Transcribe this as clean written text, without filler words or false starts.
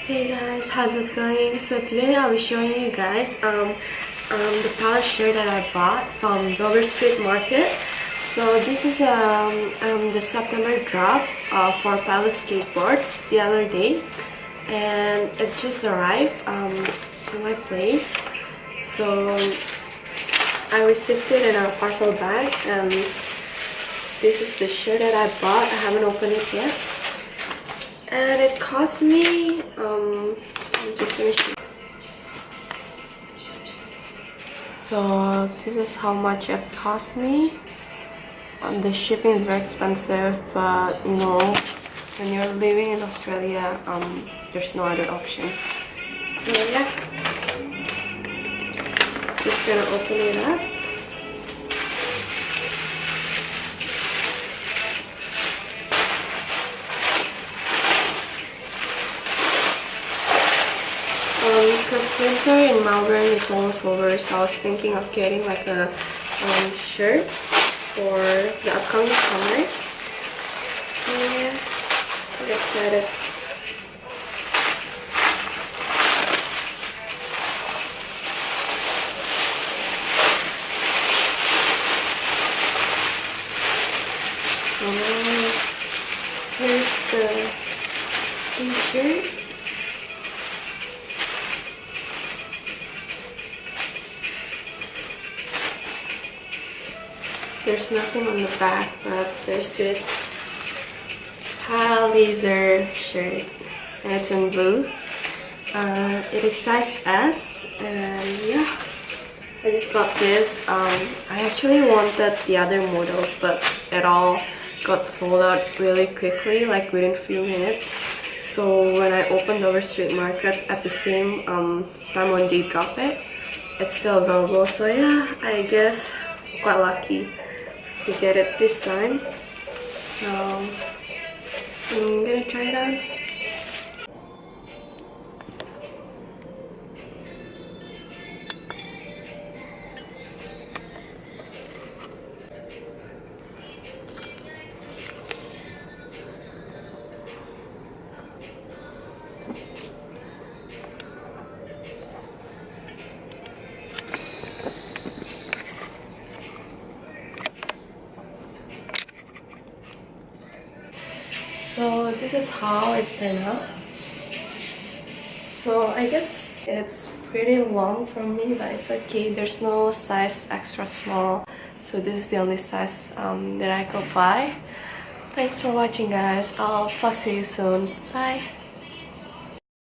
Hey guys, how's it going? So today I'll be showing you guys the Palazer that I bought from Dover Street Market. So this is the September drop for Palazer skateboards the other day, and it just arrived to my place. So I received it in a parcel bag, and this is the shirt that I bought. I haven't opened it yet. And it cost me, I'm just gonna show you. So this is how much it cost me. The shipping is very expensive, but you know, when you're living in Australia, there's no other option. So yeah, just gonna open it up. Because winter in Melbourne is almost over, so I was thinking of getting like a shirt for the upcoming summer. So yeah, I'm excited. So here's the t-shirt. There's nothing on the back, but there's this Palazer shirt, and it's in blue. It is size S, and yeah, I just got this. I actually wanted the other models, but it all got sold out really quickly, like within a few minutes. So when I opened Dover Street Market at the same time when they drop it, it's still available. So yeah, I guess I'm quite lucky to get it this time, so I'm gonna try it on. So this is how it turned out. So I guess it's pretty long for me, but it's okay. There's no size extra small, so this is the only size that I could buy. Thanks for watching guys. I'll talk to you soon. Bye.